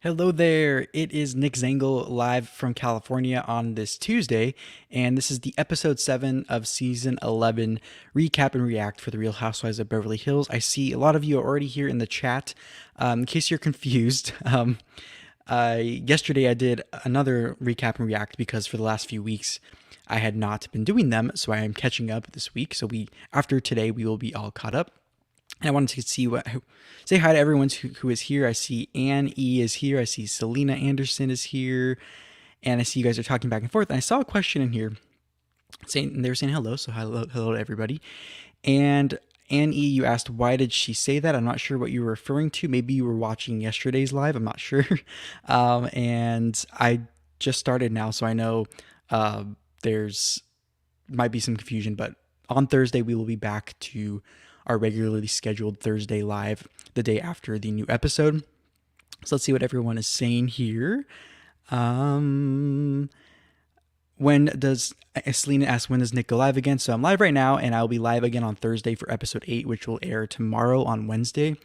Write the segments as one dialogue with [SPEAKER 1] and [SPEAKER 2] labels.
[SPEAKER 1] Hello there. It is Nick Zangl live from California on this Tuesday, and this is the episode 7 of season 11 recap and react for the Real Housewives of Beverly Hills. I see a lot of you are already here in the chat. In case you're confused, yesterday I did another recap and react because for the last few weeks I had not been doing them, so I am catching up this week. So after today, we will be all caught up. And I wanted to say hi to everyone who is here. I see Anne E is here. I see Selena Anderson is here. And I see you guys are talking back and forth. And I saw a question in here saying they were saying hello. So hello to everybody. And Anne E, you asked, why did she say that? I'm not sure what you were referring to. Maybe you were watching yesterday's live. I'm not sure. And I just started now. So I know there's might be some confusion. But on Thursday, we will be back to our regularly scheduled Thursday live the day after the new episode. So let's see what everyone is saying here. When does Selena ask when does Nick go live again? So I'm live right now, and I'll be live again on Thursday for episode 8, which will air tomorrow on Wednesday.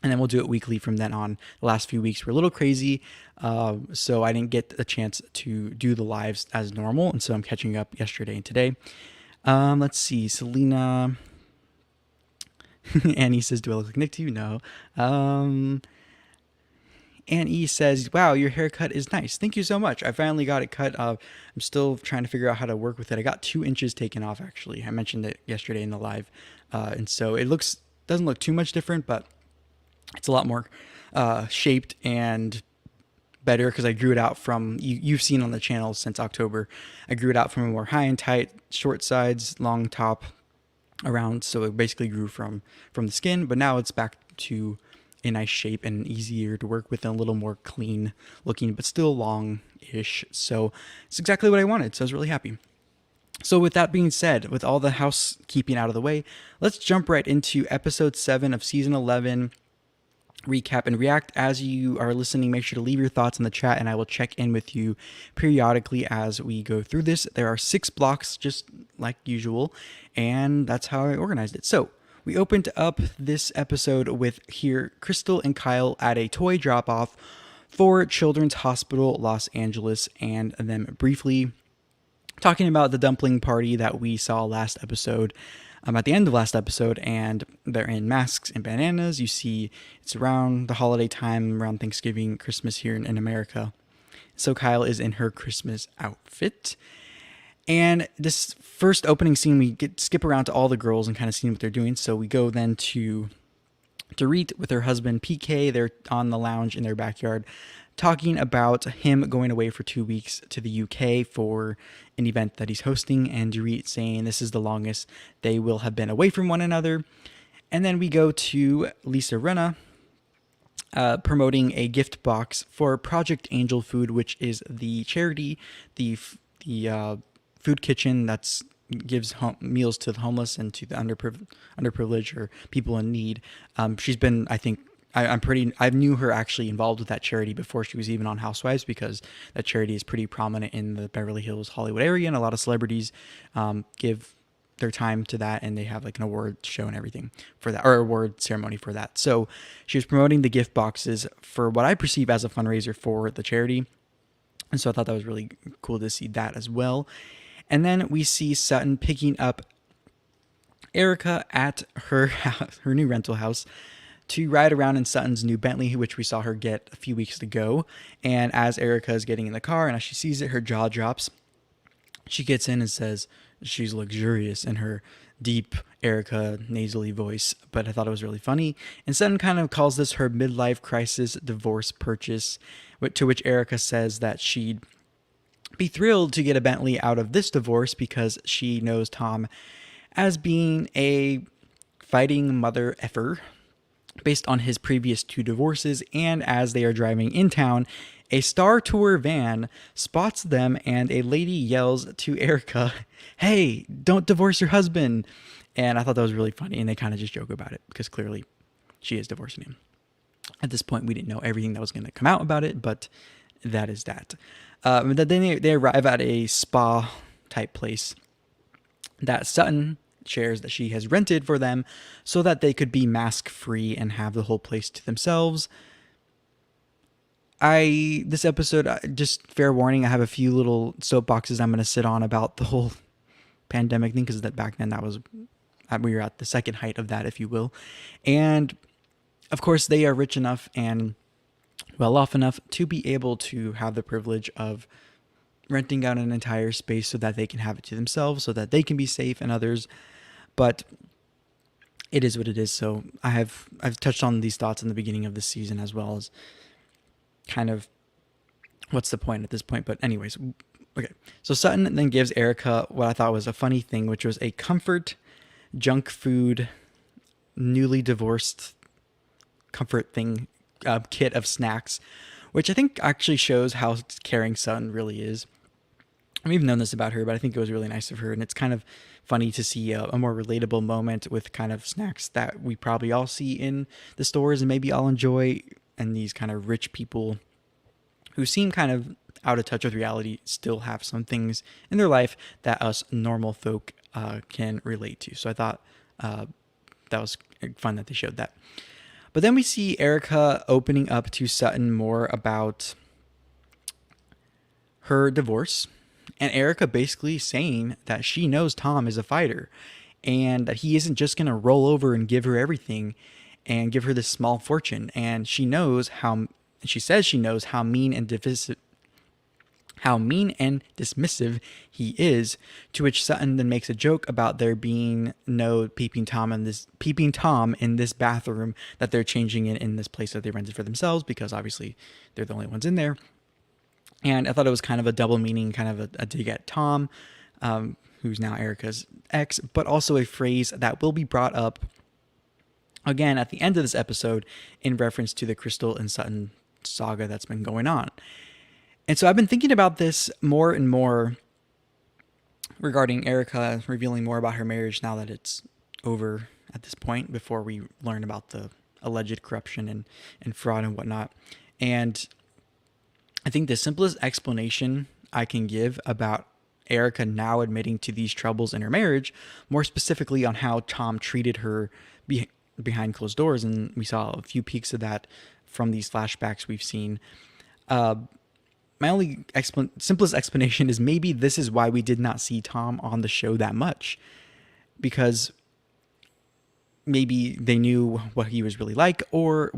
[SPEAKER 1] And then we'll do it weekly from then on. The last few weeks were a little crazy, so I didn't get a chance to do the lives as normal, and so I'm catching up yesterday and today. Let's see, Selena. Annie says, do I look like Nick to you? No. Annie says, wow, your haircut is nice. Thank you so much. I finally got it cut. I'm still trying to figure out how to work with it. I got 2 inches taken off, actually. I mentioned it yesterday in the live. And so it doesn't look too much different, but it's a lot more shaped and better because I grew it out from, you've seen on the channel since October, I grew it out from a more high and tight, short sides, long top, around, so it basically grew from the skin, but now it's back to a nice shape and easier to work with and a little more clean looking, but still long-ish. So it's exactly what I wanted, so I was really happy. So with that being said, with all the housekeeping out of the way, let's jump right into episode 7 of season 11 recap and react. As you are listening, make sure to leave your thoughts in the chat, and I will check in with you periodically as we go through this. There are 6 blocks, just like usual, and that's how I organized it. So we opened up this episode with here Crystal and Kyle at a toy drop-off for Children's Hospital Los Angeles, and them briefly talking about the dumpling party that we saw last episode. At the end of last episode, and they're in masks and bananas. You see it's around the holiday time, around Thanksgiving, Christmas here in America. So Kyle is in her Christmas outfit. And this first opening scene, we skip around to all the girls and kind of seeing what they're doing. So we go then to Dorit with her husband PK. They're on the lounge in their backyard talking about him going away for 2 weeks to the UK for an event that he's hosting, and Dorit saying this is the longest they will have been away from one another. And then we go to Lisa Rinna promoting a gift box for Project Angel Food, which is the charity, the food kitchen that's gives meals to the homeless and to the underprivileged or people in need. She's been, I think, I knew her actually involved with that charity before she was even on Housewives, because that charity is pretty prominent in the Beverly Hills, Hollywood area, and a lot of celebrities give their time to that, and they have like an award show and everything for that, or award ceremony for that. So she was promoting the gift boxes for what I perceive as a fundraiser for the charity. And so I thought that was really cool to see that as well. And then we see Sutton picking up Erika at her new rental house to ride around in Sutton's new Bentley, which we saw her get a few weeks ago. And as Erika is getting in the car and as she sees it, her jaw drops. She gets in and says she's luxurious in her deep Erika nasally voice, but I thought it was really funny. And Sutton kind of calls this her midlife crisis divorce purchase, to which Erika says that she'd be thrilled to get a Bentley out of this divorce because she knows Tom as being a fighting mother effer based on his previous 2 divorces. And as they are driving in town, a Star Tour van spots them and a lady yells to Erika, hey, don't divorce your husband. And I thought that was really funny, and they kind of just joke about it because clearly she is divorcing him. At this point, we didn't know everything that was going to come out about it, but that is that. Then they arrive at a spa type place that Sutton shares that she has rented for them so that they could be mask free and have the whole place to themselves. This episode, just fair warning, I have a few little soapboxes I'm going to sit on about the whole pandemic thing, because that back then that was, we were at the second height of that, if you will. And of course, they are rich enough and well off enough to be able to have the privilege of renting out an entire space so that they can have it to themselves, so that they can be safe and others. But it is what it is. So I've touched on these thoughts in the beginning of this season, as well as kind of what's the point at this point. But anyways, okay. So Sutton then gives Erika what I thought was a funny thing, which was a comfort junk food, newly divorced comfort thing kit of snacks, which I think actually shows how caring Sutton really is. We've known this about her, but I think it was really nice of her, and it's kind of funny to see a more relatable moment with kind of snacks that we probably all see in the stores and maybe all enjoy, and these kind of rich people who seem kind of out of touch with reality still have some things in their life that us normal folk can relate to. So I thought that was fun that they showed that. But then we see Erika opening up to Sutton more about her divorce, and Erika basically saying that she knows Tom is a fighter and that he isn't just going to roll over and give her everything and give her this small fortune. And she knows how, she says she knows how mean and dismissive he is, to which Sutton then makes a joke about there being no peeping Tom in this bathroom that they're changing in this place that they rented for themselves, because obviously they're the only ones in there. And I thought it was kind of a double meaning, kind of a dig at Tom, who's now Erika's ex, but also a phrase that will be brought up again at the end of this episode in reference to the Crystal and Sutton saga that's been going on. And so I've been thinking about this more and more regarding Erika revealing more about her marriage now that it's over at this point, before we learn about the alleged corruption and fraud and whatnot. And I think the simplest explanation I can give about Erika now admitting to these troubles in her marriage, more specifically on how Tom treated her behind closed doors, and we saw a few peeks of that from these flashbacks we've seen. My only simplest explanation is maybe this is why we did not see Tom on the show that much, because maybe they knew what he was really like, or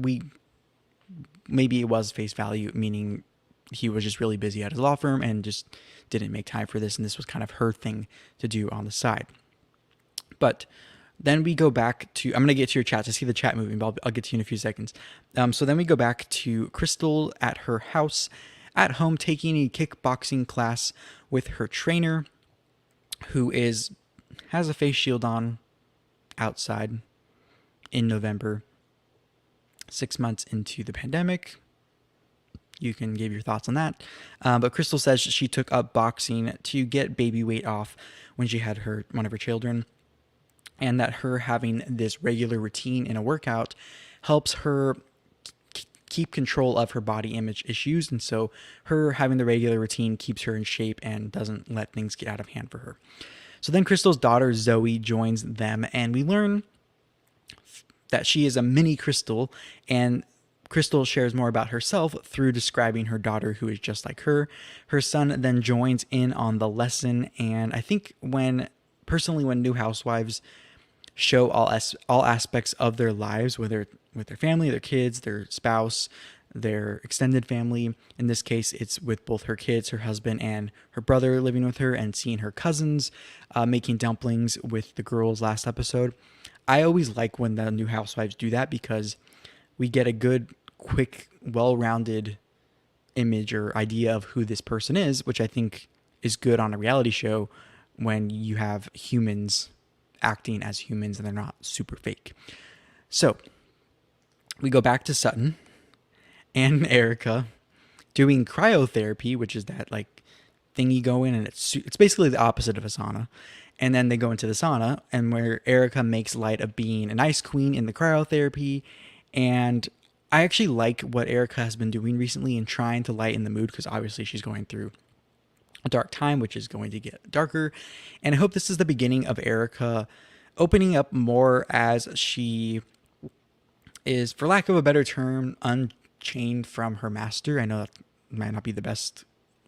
[SPEAKER 1] maybe it was face value, meaning he was just really busy at his law firm and just didn't make time for this, and this was kind of her thing to do on the side. But then we go back to, I'm going to get to your chat to see the chat moving, but I'll get to you in a few seconds. So then we go back to Crystal at her house at home, taking a kickboxing class with her trainer, who has a face shield on outside in November, 6 months into the pandemic. You can give your thoughts on that. But Crystal says she took up boxing to get baby weight off when she had one of her children, and that her having this regular routine in a workout helps her keep control of her body image issues. And so her having the regular routine keeps her in shape and doesn't let things get out of hand for her. So then Crystal's daughter Zoe joins them, and we learn that she is a mini Crystal, and Crystal shares more about herself through describing her daughter, who is just like her. Her son then joins in on the lesson, and I think when new housewives show all aspects of their lives, whether with their family, their kids, their spouse, their extended family, in this case it's with both her kids, her husband, and her brother living with her, and seeing her cousins making dumplings with the girls last episode. I always like when the new housewives do that, because we get a good, quick, well-rounded image or idea of who this person is, which I think is good on a reality show when you have humans acting as humans and they're not super fake. So we go back to Sutton and Erika doing cryotherapy, which is that like thing you go in and it's basically the opposite of a sauna. And then they go into the sauna, and where Erika makes light of being an ice queen in the cryotherapy. And I actually like what Erika has been doing recently in trying to lighten the mood, because obviously she's going through a dark time, which is going to get darker. And I hope this is the beginning of Erika opening up more, as she is, for lack of a better term, chained from her master. I know that might not be the best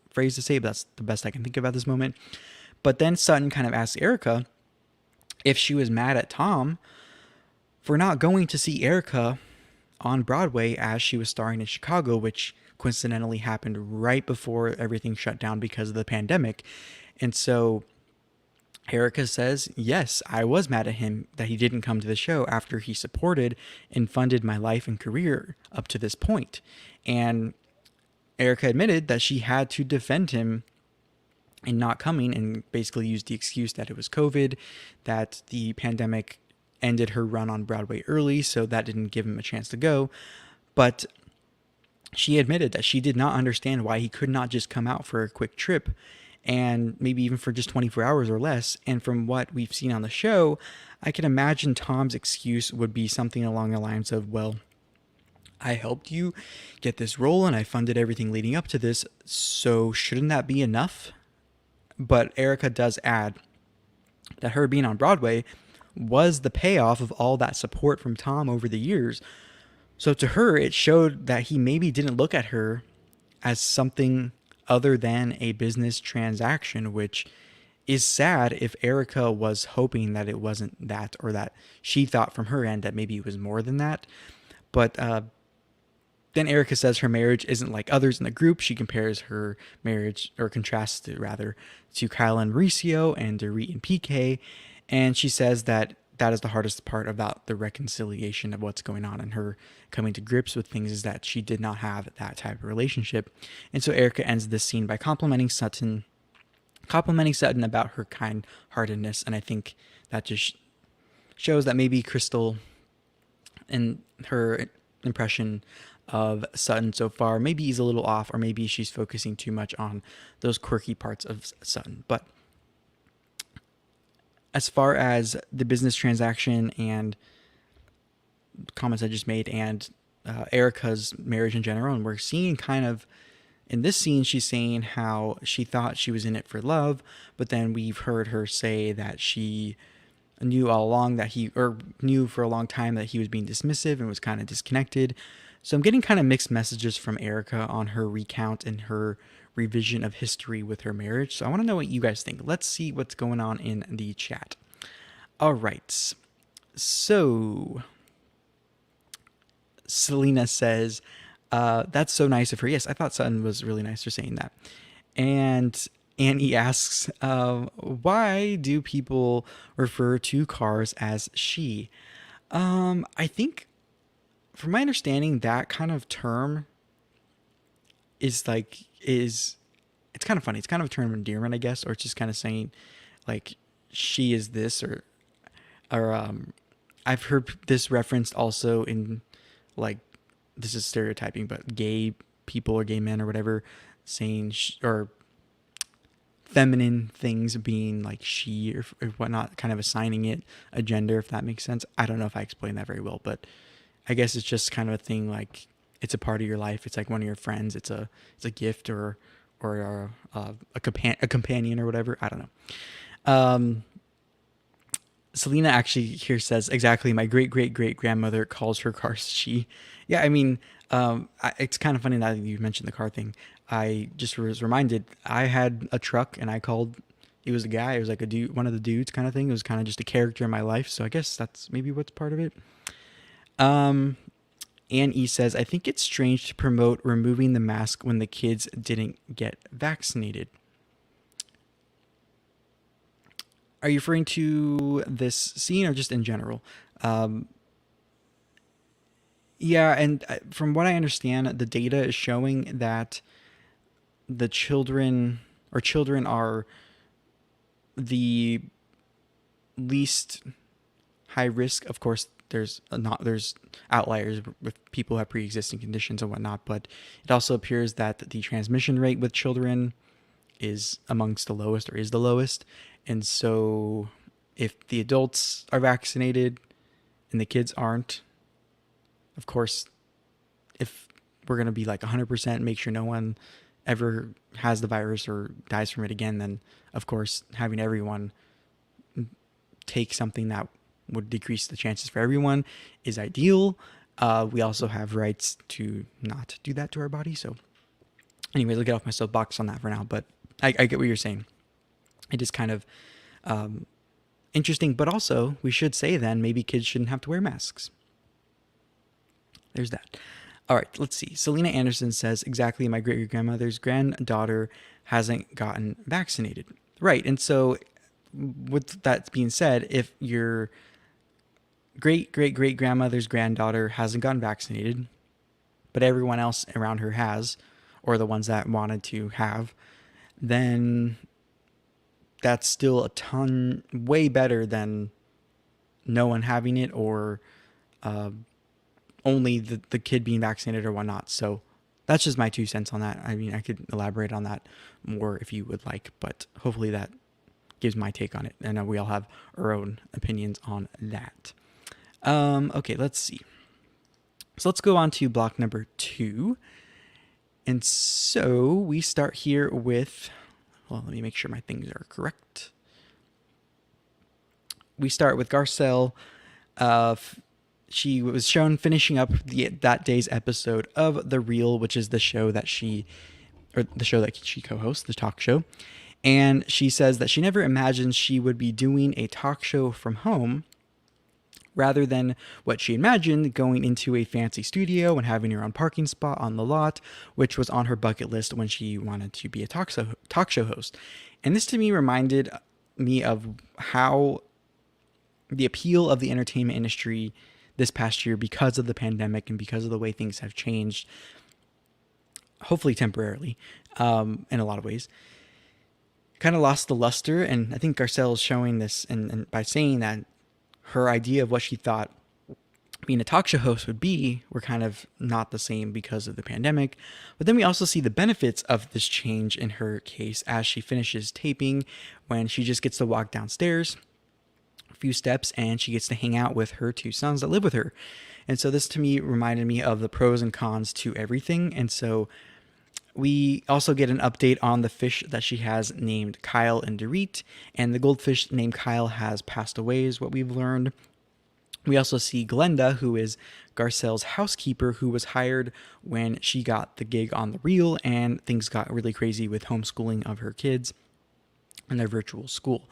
[SPEAKER 1] phrase to say, but that's the best I can think of at this moment. But then Sutton kind of asked Erika if she was mad at Tom for not going to see Erika on Broadway as she was starring in Chicago, which coincidentally happened right before everything shut down because of the pandemic. And so Erika says, yes, I was mad at him that he didn't come to the show after he supported and funded my life and career up to this point. And Erika admitted that she had to defend him in not coming, and basically used the excuse that it was COVID, that the pandemic ended her run on Broadway early, so that didn't give him a chance to go. But she admitted that she did not understand why he could not just come out for a quick trip, and maybe even for just 24 hours or less. And from what we've seen on the show, I can imagine Tom's excuse would be something along the lines of, well, I helped you get this role and I funded everything leading up to this, so shouldn't that be enough? But Erika does add that her being on Broadway was the payoff of all that support from Tom over the years. So to her, it showed that he maybe didn't look at her as something other than a business transaction, which is sad if Erika was hoping that it wasn't that, or that she thought from her end that maybe it was more than that. But then Erika says her marriage isn't like others in the group. She compares her marriage, or contrasts it rather, to Kyle and Mauricio and Dorit and PK. And she says that that is the hardest part about the reconciliation of what's going on, and her coming to grips with things is that she did not have that type of relationship. And so Erika ends this scene by complimenting Sutton about her kind-heartedness. And I think that just shows that maybe Crystal, in her impression of Sutton so far, maybe he's a little off, or maybe she's focusing too much on those quirky parts of Sutton. But as far as the business transaction and comments I just made, and Erika's marriage in general, and we're seeing kind of in this scene, she's saying how she thought she was in it for love, but then we've heard her say that she knew all along that knew for a long time that he was being dismissive and was kind of disconnected. So I'm getting kind of mixed messages from Erika on her recount and her revision of history with her marriage. So I want to know what you guys think. Let's see what's going on in the chat. All right. So Selena says, that's so nice of her. Yes, I thought Sutton was really nice for saying that. And Annie asks, why do people refer to cars as she? I think, from my understanding, that kind of term is it's kind of funny. It's kind of a term of endearment, I guess, or it's just kind of saying, like, she is this, or I've heard this referenced also in, like, this is stereotyping, but gay people or gay men or whatever saying or feminine things being like she or whatnot, kind of assigning it a gender, if that makes sense. I don't know if I explained that very well, but I guess it's just kind of a thing, like it's a part of your life. It's like one of your friends. It's a gift or a companion or whatever. I don't know. Selena actually here says, exactly, my great-great-great-grandmother calls her cars she. Yeah, I mean, it's kind of funny now that you mentioned the car thing. I just was reminded, I had a truck and I called, it was a guy, it was like a dude, one of the dudes kind of thing. It was kind of just a character in my life. So I guess that's maybe what's part of it. Anne E says, I think it's strange to promote removing the mask when the kids didn't get vaccinated. Are you referring to this scene or just in general? Yeah, and from what I understand, the data is showing that the children are the least high risk. Of course, there's outliers with people who have pre-existing conditions and whatnot, but it also appears that the transmission rate with children is amongst the lowest, or is the lowest. And so if the adults are vaccinated and the kids aren't, of course, if we're going to be like 100% make sure no one ever has the virus or dies from it again, then of course having everyone take something that would decrease the chances for everyone is ideal. We also have rights to not do that to our body. So anyways, I'll get off my soapbox on that for now, but I get what you're saying. It is kind of interesting, but also we should say then maybe kids shouldn't have to wear masks. There's that. All right, let's see. Selena Anderson says, exactly, my great-grandmother's granddaughter hasn't gotten vaccinated. Right, and so with that being said, if your great-great-great-grandmother's granddaughter hasn't gotten vaccinated, but everyone else around her has, or the ones that wanted to have, then that's still a ton way better than no one having it, or only the kid being vaccinated or whatnot. So that's just my 2 cents on that. I mean, I could elaborate on that more if you would like, but hopefully that gives my take on it. I know we all have our own opinions on that. Okay, let's see. So let's go on to block number 2. And so we start here with, well, let me make sure my things are correct. We start with Garcelle. She was shown finishing up that day's episode of The Real, which is the show that she co-hosts, the talk show. And she says that she never imagined she would be doing a talk show from home, rather than what she imagined, going into a fancy studio and having her own parking spot on the lot, which was on her bucket list when she wanted to be a talk show host. And this to me reminded me of how the appeal of the entertainment industry this past year, because of the pandemic and because of the way things have changed, hopefully temporarily, in a lot of ways, kind of lost the luster. And I think Garcelle is showing this, and by saying that her idea of what she thought being a talk show host would be were kind of not the same because of the pandemic. But then we also see the benefits of this change in her case as she finishes taping, when she just gets to walk downstairs few steps and she gets to hang out with her 2 sons that live with her. And so this to me reminded me of the pros and cons to everything. And so we also get an update on the fish that she has named Kyle and Dorit, and the goldfish named Kyle has passed away is what we've learned. We also see Glenda, who is Garcelle's housekeeper, who was hired when she got the gig on The Real, and things got really crazy with homeschooling of her kids and their virtual school.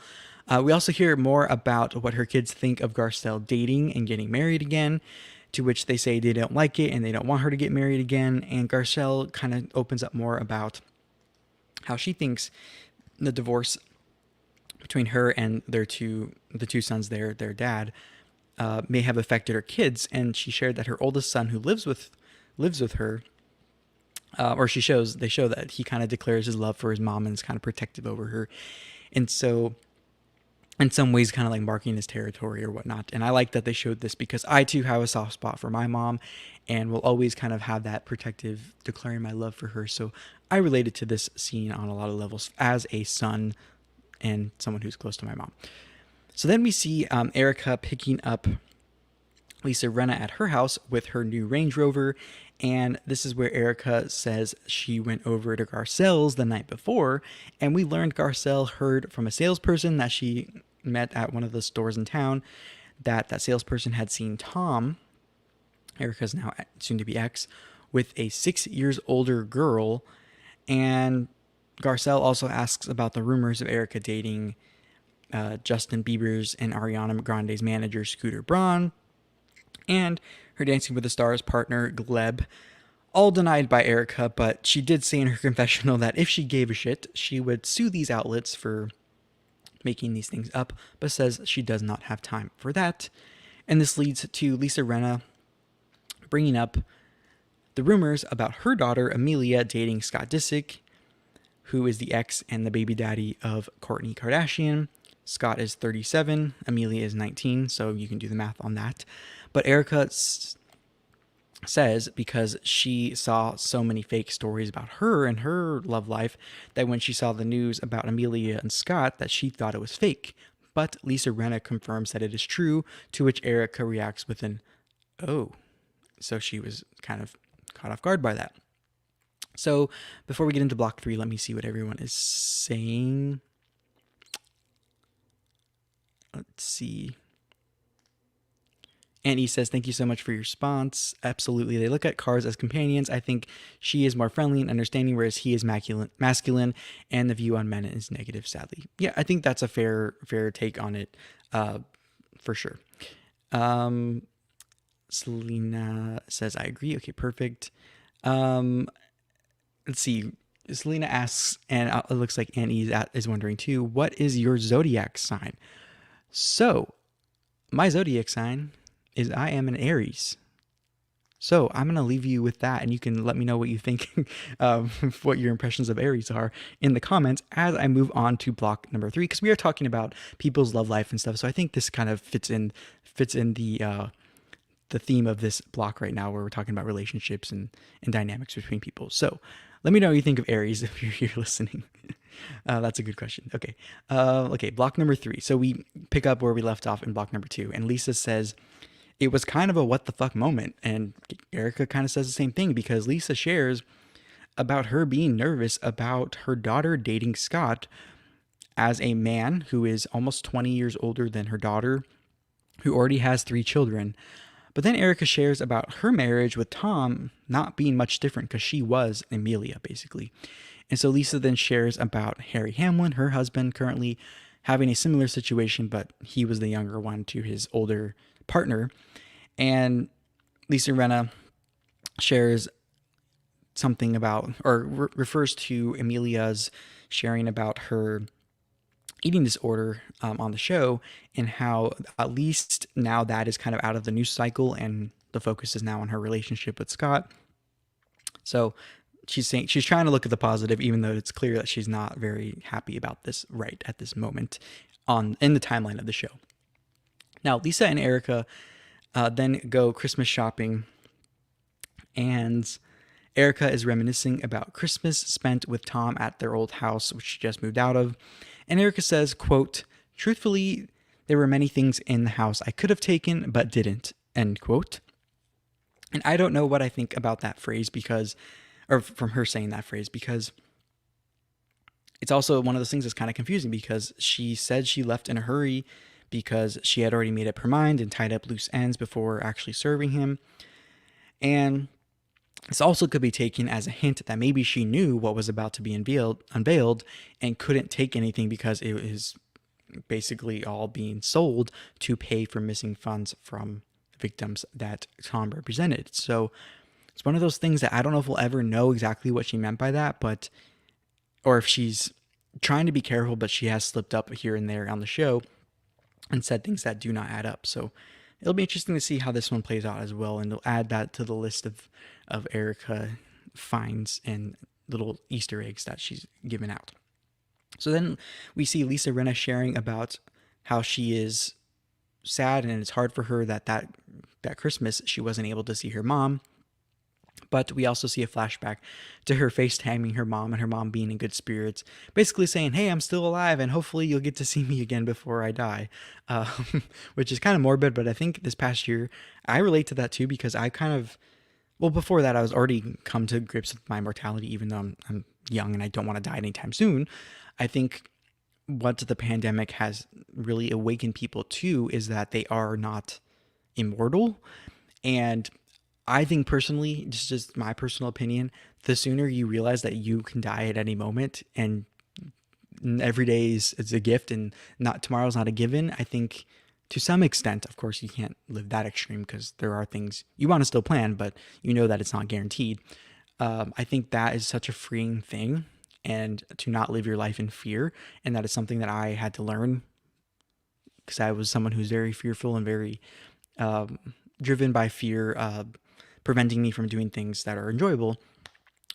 [SPEAKER 1] We also hear more about what her kids think of Garcelle dating and getting married again, to which they say they don't like it and they don't want her to get married again. And Garcelle kind of opens up more about how she thinks the divorce between her and the 2 sons, their dad, may have affected her kids. And she shared that her oldest son, who lives with her, or they show that he kind of declares his love for his mom and is kind of protective over her. And so in some ways kind of like marking his territory or whatnot. And I like that they showed this, because I too have a soft spot for my mom and will always kind of have that protective, declaring my love for her. So I related to this scene on a lot of levels as a son and someone who's close to my mom. So then we see Erika picking up Lisa Rinna at her house with her new Range Rover. And this is where Erika says she went over to Garcelle's the night before. And we learned Garcelle heard from a salesperson that she met at one of the stores in town, that salesperson had seen Tom, Erika's now soon to be ex, with a 6 years older girl. And Garcelle also asks about the rumors of Erika dating Justin Bieber's and Ariana Grande's manager, Scooter Braun, and her Dancing with the Stars partner, Gleb. All denied by Erika, but she did say in her confessional that if she gave a shit, she would sue these outlets for making these things up, but says she does not have time for that. And this leads to Lisa Rinna bringing up the rumors about her daughter, Amelia, dating Scott Disick, who is the ex and the baby daddy of Kourtney Kardashian. Scott is 37, Amelia is 19, so you can do the math on that. But Erika says, because she saw so many fake stories about her and her love life, that when she saw the news about Amelia and Scott, that she thought it was fake. But Lisa Rinna confirms that it is true, to which Erika reacts with an, oh. So she was kind of caught off guard by that. So before we get into block 3, let me see what everyone is saying. Let's see. And he says, thank you so much for your response. Absolutely. They look at cars as companions. I think she is more friendly and understanding, whereas he is masculine, and the view on men is negative, sadly. Yeah, I think that's a fair take on it, uh, for sure. Um, Selena says, I agree. Okay, perfect. Um, let's see. Selena asks, and it looks like Annie is wondering too, what is your zodiac sign? So, my zodiac sign is I am an Aries. So I'm going to leave you with that, and you can let me know what you think, what your impressions of Aries are in the comments as I move on to block number 3, because we are talking about people's love life and stuff. So I think this kind of fits in the theme of this block right now, where we're talking about relationships and dynamics between people. So let me know what you think of Aries if you're here listening. That's a good question. Okay. Okay. Block number 3. So we pick up where we left off in block number 2. And Lisa says, it was kind of a what the fuck moment. And Erika kind of says the same thing, because Lisa shares about her being nervous about her daughter dating Scott as a man who is almost 20 years older than her daughter, who already has 3 children. But then Erika shares about her marriage with Tom not being much different, because she was Amelia, basically. And so Lisa then shares about Harry Hamlin, her husband, currently having a similar situation, but he was the younger one to his older partner. And Lisa Rinna shares something about, or refers to Amelia's sharing about her eating disorder on the show, and how at least now that is kind of out of the news cycle, and the focus is now on her relationship with Scott. So she's saying she's trying to look at the positive, even though it's clear that she's not very happy about this right at this moment in the timeline of the show. Now, Lisa and Erika then go Christmas shopping, and Erika is reminiscing about Christmas spent with Tom at their old house, which she just moved out of. And Erika says, quote, truthfully, there were many things in the house I could have taken, but didn't, end quote. And I don't know what I think about that phrase, because, or from her saying that phrase, because it's also one of those things that's kind of confusing, because she said she left in a hurry because she had already made up her mind and tied up loose ends before actually serving him. And this also could be taken as a hint that maybe she knew what was about to be unveiled and couldn't take anything because it was basically all being sold to pay for missing funds from victims that Tom represented. So it's one of those things that I don't know if we'll ever know exactly what she meant by that, but, or if she's trying to be careful, but she has slipped up here and there on the show and said things that do not add up. So it'll be interesting to see how this one plays out as well, and they'll add that to the list of Erika finds and little Easter eggs that she's given out. So then we see Lisa Rinna sharing about how she is sad, and it's hard for her that Christmas she wasn't able to see her mom. But we also see a flashback to her FaceTiming her mom, and her mom being in good spirits, basically saying, hey, I'm still alive, and hopefully you'll get to see me again before I die, which is kind of morbid. But I think this past year, I relate to that too, because I kind of, well, before that, I was already come to grips with my mortality, even though I'm young and I don't want to die anytime soon. I think what the pandemic has really awakened people to is that they are not immortal. And I think personally, just my personal opinion, the sooner you realize that you can die at any moment, and every day is a gift, and not tomorrow's not a given, I think to some extent, of course, you can't live that extreme, because there are things you want to still plan, but you know that it's not guaranteed. I think that is such a freeing thing, and to not live your life in fear. And that is something that I had to learn, because I was someone who's very fearful and very driven by fear, preventing me from doing things that are enjoyable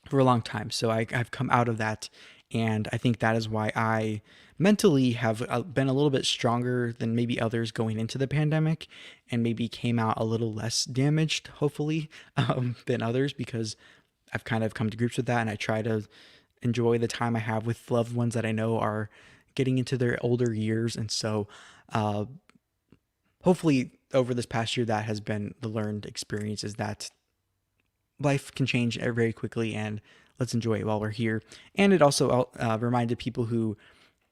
[SPEAKER 1] for a long time. So I've come out of that, and I think that is why I mentally have been a little bit stronger than maybe others going into the pandemic, and maybe came out a little less damaged, hopefully, than others, because I've kind of come to grips with that, and I try to enjoy the time I have with loved ones that I know are getting into their older years. And so hopefully over this past year, that has been the learned experience, is that life can change very quickly, and let's enjoy it while we're here. And it also reminded people who,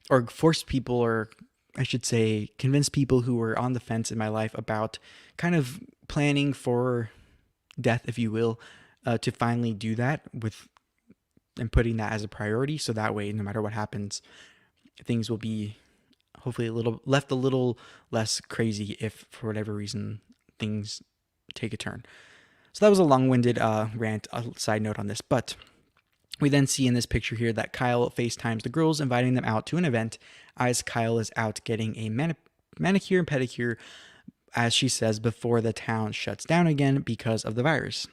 [SPEAKER 1] or forced people, or I should say, convince people who were on the fence in my life about kind of planning for death, if you will, to finally do that with and putting that as a priority. So that way, no matter what happens, things will be hopefully a little less crazy if for whatever reason things take a turn. So that was a long-winded rant, a side note on this, but we then see in this picture here that Kyle FaceTimes the girls, inviting them out to an event as Kyle is out getting a manicure and pedicure, as she says, before the town shuts down again because of the virus.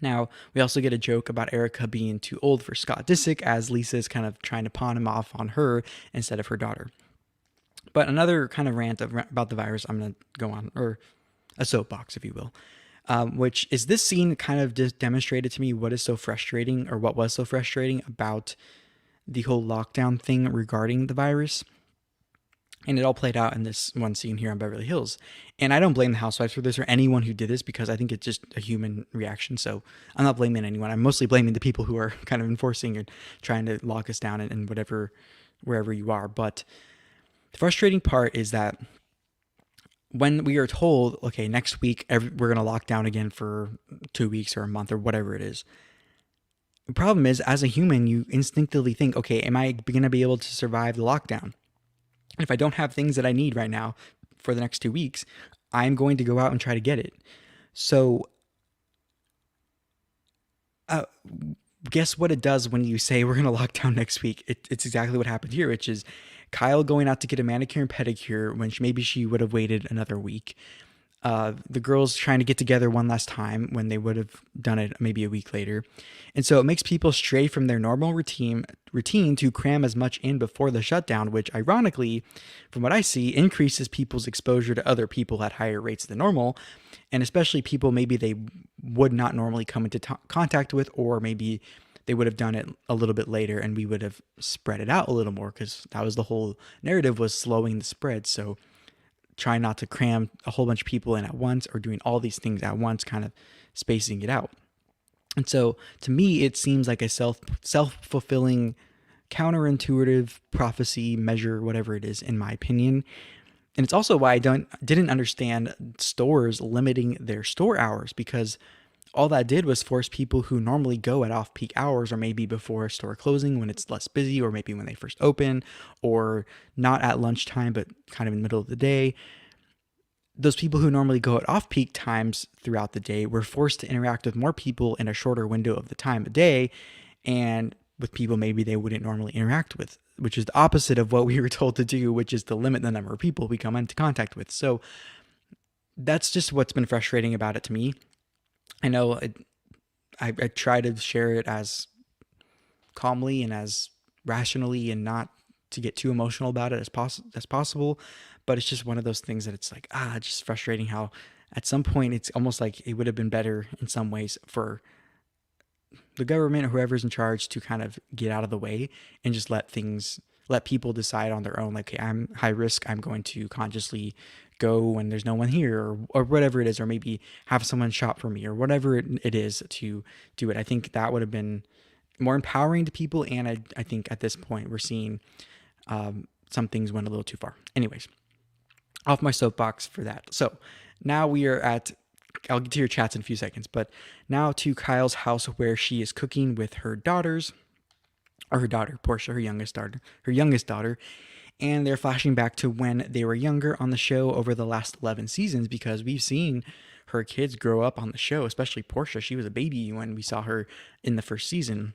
[SPEAKER 1] Now, we also get a joke about Erika being too old for Scott Disick, as Lisa is kind of trying to pawn him off on her instead of her daughter. But another kind of rant about the virus I'm going to go on, or a soapbox, if you will, which is this scene kind of just demonstrated to me what is so frustrating, or what was so frustrating about the whole lockdown thing regarding the virus. And it all played out in this one scene here on Beverly Hills. And I don't blame the Housewives for this or anyone who did this, because I think it's just a human reaction. So I'm not blaming anyone. I'm mostly blaming the people who are kind of enforcing and trying to lock us down in wherever you are. But the frustrating part is that when we are told, okay, next week we're going to lock down again for 2 weeks or a month or whatever it is, the problem is, as a human, you instinctively think, okay, am I going to be able to survive the lockdown? And if I don't have things that I need right now for the next 2 weeks, I'm going to go out and try to get it. So guess what it does when you say we're going to lock down next week? It's exactly what happened here, which is Kyle going out to get a manicure and pedicure when maybe she would have waited another week. The girls trying to get together one last time when they would have done it maybe a week later. And so it makes people stray from their normal routine to cram as much in before the shutdown, which ironically, from what I see, increases people's exposure to other people at higher rates than normal. And especially people maybe they would not normally come into contact with, or maybe they would have done it a little bit later and we would have spread it out a little more, because that was the whole narrative, was slowing the spread. So try not to cram a whole bunch of people in at once, or doing all these things at once, kind of spacing it out. And so to me, it seems like a self-fulfilling, counterintuitive prophecy measure, whatever it is, in my opinion. And it's also why I didn't understand stores limiting their store hours, because all that did was force people who normally go at off-peak hours, or maybe before store closing when it's less busy, or maybe when they first open, or not at lunchtime but kind of in the middle of the day. Those people who normally go at off-peak times throughout the day were forced to interact with more people in a shorter window of the time of day, and with people maybe they wouldn't normally interact with, which is the opposite of what we were told to do, which is to limit the number of people we come into contact with. So that's just what's been frustrating about it to me. I know I try to share it as calmly and as rationally, and not to get too emotional about it as possible. But it's just one of those things that it's like, it's just frustrating how at some point it's almost like it would have been better in some ways for the government or whoever's in charge to kind of get out of the way and just let people decide on their own. Like, okay, I'm high risk, I'm going to consciously go when there's no one here, or whatever it is, or maybe have someone shop for me, or whatever it is to do it. I think that would have been more empowering to people. And I think at this point we're seeing some things went a little too far. Anyways, off my soapbox for that. So now we are I'll get to your chats in a few seconds, but now to Kyle's house, where she is cooking with her daughters, or her daughter, Portia, her youngest daughter. And they're flashing back to when they were younger on the show over the last 11 seasons, because we've seen her kids grow up on the show, especially Portia. She was a baby when we saw her in the first season.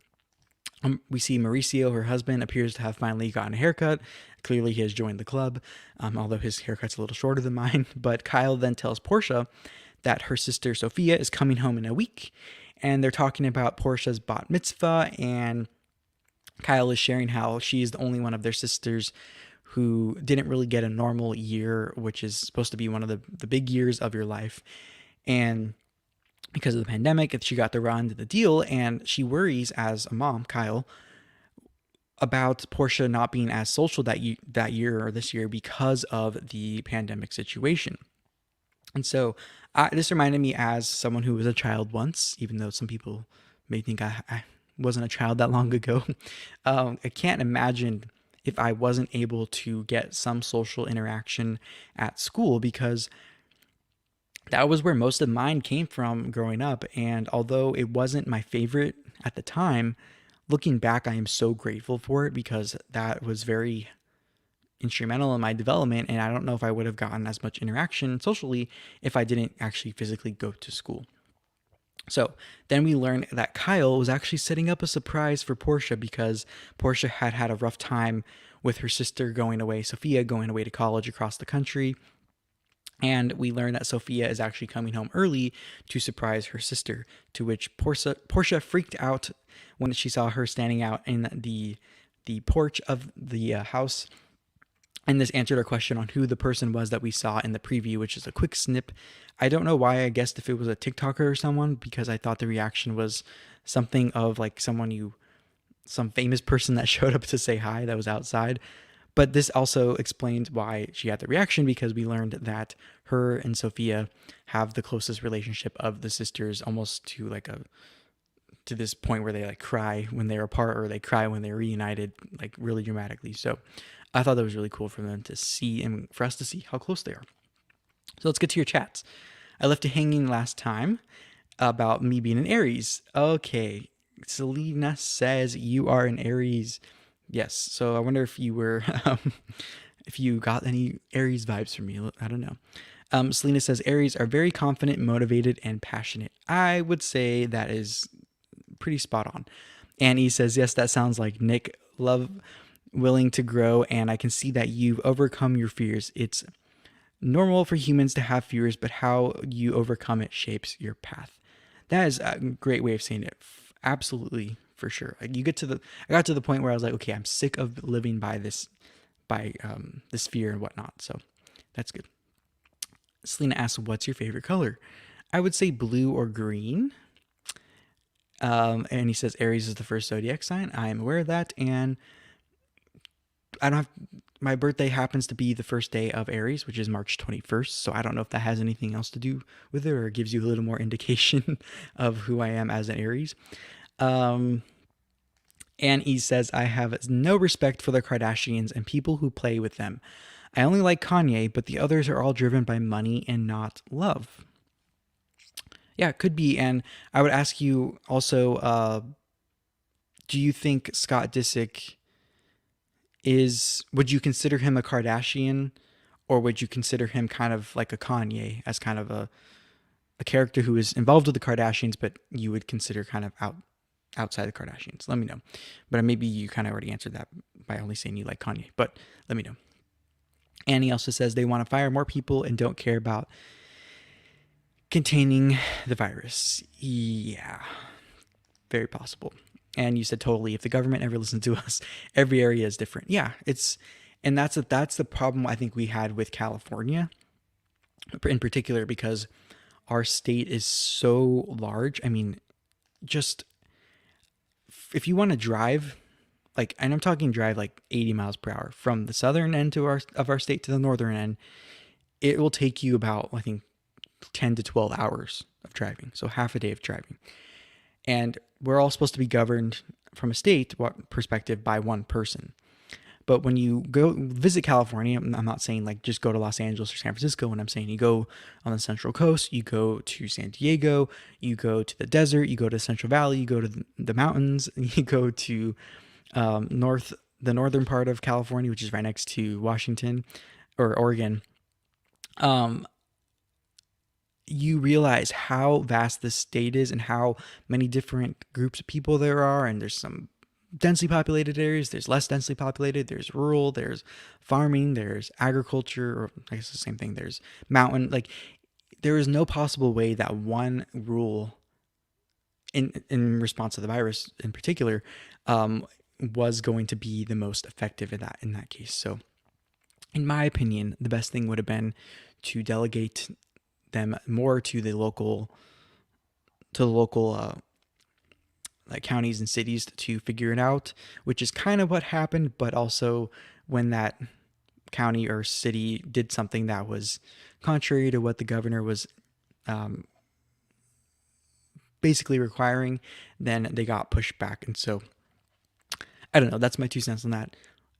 [SPEAKER 1] We see Mauricio, her husband, appears to have finally gotten a haircut. Clearly he has joined the club, although his haircut's a little shorter than mine. But Kyle then tells Portia that her sister Sophia is coming home in a week, and they're talking about Portia's bat mitzvah, and Kyle is sharing how she's the only one of their sisters who didn't really get a normal year, which is supposed to be one of the big years of your life. And because of the pandemic, she got the raw end of the deal, and she worries as a mom, Kyle, about Portia not being as social that year or this year because of the pandemic situation. And so this reminded me, as someone who was a child once, even though some people may think I wasn't a child that long ago, I can't imagine if I wasn't able to get some social interaction at school, because that was where most of mine came from growing up. And although it wasn't my favorite at the time, looking back, I am so grateful for it because that was very instrumental in my development. And I don't know if I would have gotten as much interaction socially if I didn't actually physically go to school. So then we learned that Kyle was actually setting up a surprise for Portia because Portia had had a rough time with her sister going away, Sophia going away to college across the country. And we learn that Sophia is actually coming home early to surprise her sister, to which Portia freaked out when she saw her standing out in the porch of the house. And this answered our question on who the person was that we saw in the preview, which is a quick snip. I don't know why I guessed if it was a TikToker or someone, because I thought the reaction was something of like some famous person that showed up to say hi that was outside. But this also explains why she had the reaction, because we learned that her and Sophia have the closest relationship of the sisters, almost to this point where they like cry when they're apart or they cry when they're reunited, like really dramatically. So I thought that was really cool for them to see and for us to see how close they are. So let's get to your chats. I left it hanging last time about me being an Aries. Okay, Selena says you are an Aries. Yes. So I wonder if you were, if you got any Aries vibes from me. I don't know. Selena says Aries are very confident, motivated, and passionate. I would say that is pretty spot on. Annie says, yes, that sounds like Nick. Love, willing to grow, and I can see that you've overcome your fears. It's normal for humans to have fears, but how you overcome it shapes your path. That is a great way of saying it. Absolutely, for sure. Like I got to the point where I was like, okay, I'm sick of living by this fear and whatnot. So that's good. Selena asks, what's your favorite color? I would say blue or green. And he says Aries is the first zodiac sign. I am aware of that, and I don't have, my birthday happens to be the first day of Aries, which is March 21st. So I don't know if that has anything else to do with it or gives you a little more indication of who I am as an Aries. And he says, I have no respect for the Kardashians and people who play with them. I only like Kanye, but the others are all driven by money and not love. Yeah, it could be. And I would ask you also, do you think Scott Disick would you consider him a Kardashian, or would you consider him kind of like a Kanye, as kind of a character who is involved with the Kardashians, but you would consider kind of outside the Kardashians? Let me know. But maybe you kind of already answered that by only saying you like Kanye, but let me know. Annie also says they want to fire more people and don't care about containing the virus. Yeah, very possible. And you said totally, if the government ever listens to us, every area is different. Yeah, and that's the problem I think we had with California in particular, because our state is so large. I mean, just if you want to drive, like, and I'm talking drive like 80 miles per hour from the southern end of our state to the northern end, it will take you about, I think, 10 to 12 hours of driving. So half a day of driving. And we're all supposed to be governed from a state perspective by one person. But when you go visit California, I'm not saying like just go to Los Angeles or San Francisco. When I'm saying you go on the Central Coast, you go to San Diego, you go to the desert, you go to Central Valley, you go to the mountains, you go to the northern part of California, which is right next to Washington or Oregon. You realize how vast this state is and how many different groups of people there are. And there's some densely populated areas, there's less densely populated, there's rural, there's farming, there's agriculture, or I guess the same thing, there's mountain. Like, there is no possible way that one rule in response to the virus in particular was going to be the most effective in that case. So in my opinion, the best thing would have been to delegate them more to the local like counties and cities to figure it out, which is kind of what happened. But also, when that county or city did something that was contrary to what the governor was basically requiring, then they got pushed back. And so I don't know, that's my 2 cents on that.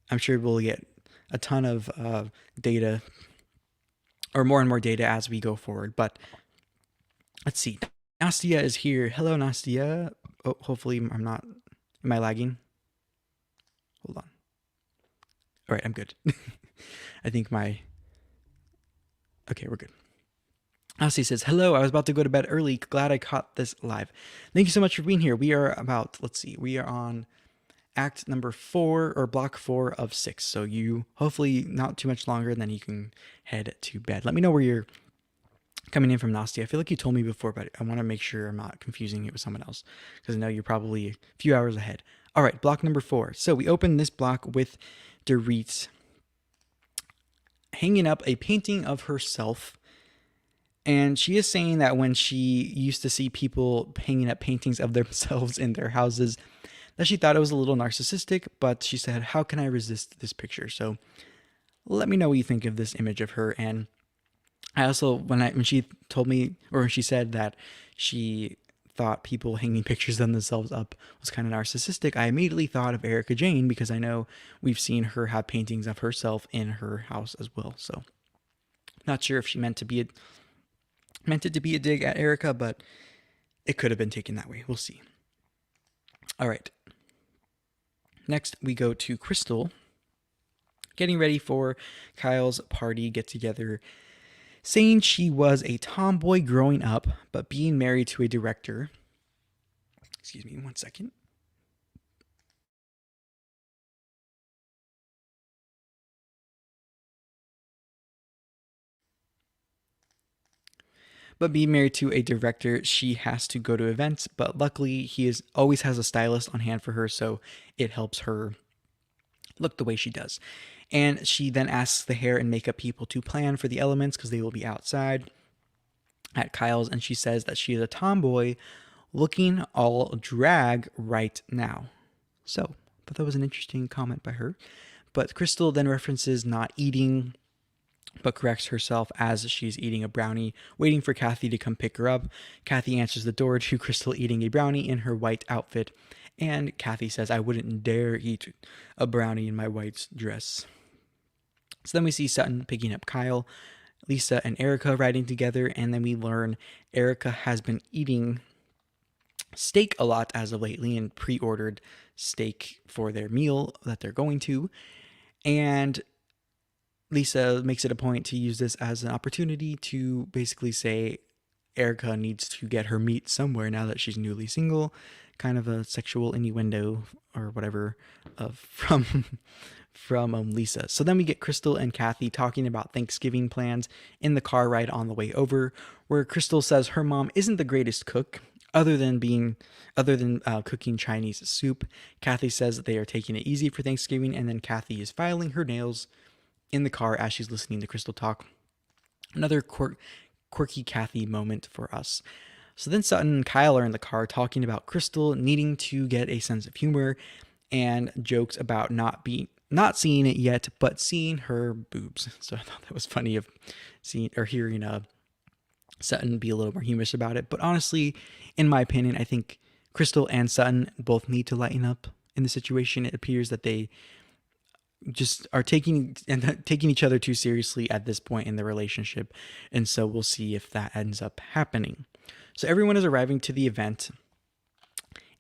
[SPEAKER 1] I'm sure we'll get a ton of data, or more and more data as we go forward. But let's see. Nastia is here. Hello, Nastia. Oh, hopefully I'm not. Am I lagging? Hold on. All right, I'm good. I think my. Okay, we're good. Nastia says, hello, I was about to go to bed early. Glad I caught this live. Thank you so much for being here. We are about, let's see, we are on act number 4 or block 4 of 6. So you hopefully not too much longer, and then you can head to bed. Let me know where you're coming in from, Nastia. I feel like you told me before, but I want to make sure I'm not confusing it with someone else because I know you're probably a few hours ahead. All right, block number 4. So we open this block with Dorit hanging up a painting of herself. And she is saying that when she used to see people hanging up paintings of themselves in their houses, that she thought it was a little narcissistic, but she said, how can I resist this picture? So let me know what you think of this image of her. And I also, when she told me, or when she said that she thought people hanging pictures of themselves up was kind of narcissistic, I immediately thought of Erika Jayne, because I know we've seen her have paintings of herself in her house as well. So not sure if she meant it to be a dig at Erika, but it could have been taken that way. We'll see. All right. Next, we go to Crystal, getting ready for Kyle's party get-together, saying she was a tomboy growing up, but being married to a director. Excuse me, 1 second. But being married to a director, she has to go to events, but luckily he always has a stylist on hand for her, so it helps her look the way she does. And she then asks the hair and makeup people to plan for the elements because they will be outside at Kyle's, and she says that she is a tomboy looking all drag right now. So I thought that was an interesting comment by her. But Crystal then references not eating, but corrects herself as she's eating a brownie, waiting for Kathy to come pick her up. Kathy answers the door to Crystal eating a brownie in her white outfit, and Kathy says, I wouldn't dare eat a brownie in my white dress. So then we see Sutton picking up Kyle, Lisa and Erika riding together, and then we learn Erika has been eating steak a lot as of lately and pre-ordered steak for their meal that they're going to. And Lisa makes it a point to use this as an opportunity to basically say Erika needs to get her meat somewhere now that she's newly single. Kind of a sexual innuendo or whatever from Lisa. So then we get Crystal and Kathy talking about Thanksgiving plans in the car ride on the way over, where Crystal says her mom isn't the greatest cook, other than cooking Chinese soup. Kathy says that they are taking it easy for Thanksgiving, and then Kathy is filing her nails in the car as she's listening to Crystal talk. Another quirky Kathy moment for us. So then Sutton and Kyle are in the car talking about Crystal needing to get a sense of humor, and jokes about not seeing it yet, but seeing her boobs. So I thought that was funny of seeing or hearing Sutton be a little more humorous about it. But honestly, in my opinion, I think Crystal and Sutton both need to lighten up in the situation. It appears that they just are taking each other too seriously at this point in the relationship, and so we'll see if that ends up happening. So everyone is arriving to the event,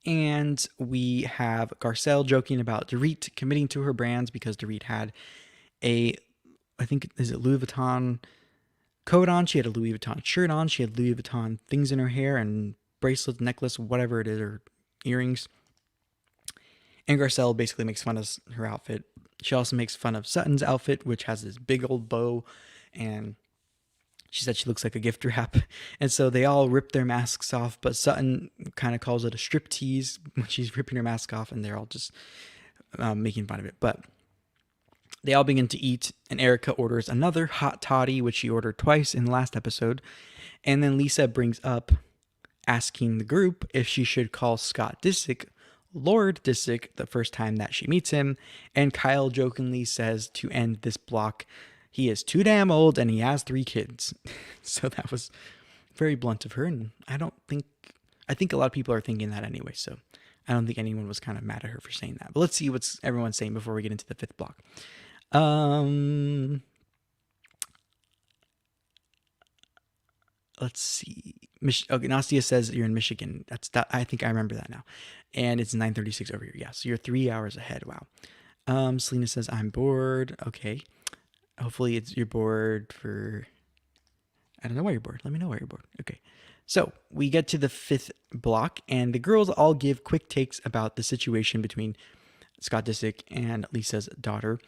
[SPEAKER 1] and we have Garcelle joking about Dorit committing to her brands because Dorit had I think, is it Louis Vuitton coat on? She had a Louis Vuitton shirt on. She had Louis Vuitton things in her hair and bracelet, necklace, whatever it is, or earrings. And Garcelle basically makes fun of her outfit. She also makes fun of Sutton's outfit, which has this big old bow, and she said she looks like a gift wrap. And so they all rip their masks off, but Sutton kind of calls it a strip tease when she's ripping her mask off, and they're all just making fun of it. But they all begin to eat, and Erika orders another hot toddy, which she ordered twice in the last episode. And then Lisa brings up asking the group if she should call Scott Disick Lord Disick the first time that she meets him, and Kyle jokingly says to end this block, he is too damn old and he has 3 kids. So that was very blunt of her, and I think a lot of people are thinking that anyway, so I don't think anyone was kind of mad at her for saying that. But let's see what's everyone's saying before we get into the fifth block. Um, let's see. Okay, Nastia says you're in Michigan. That's that. I think I remember that now. And it's 9:36 over here. Yeah, so you're 3 hours ahead. Wow. Selena says I'm bored. Okay. Hopefully you're bored for. I don't know why you're bored. Let me know why you're bored. Okay. So we get to the fifth block, and the girls all give quick takes about the situation between Scott Disick and Lisa's daughter.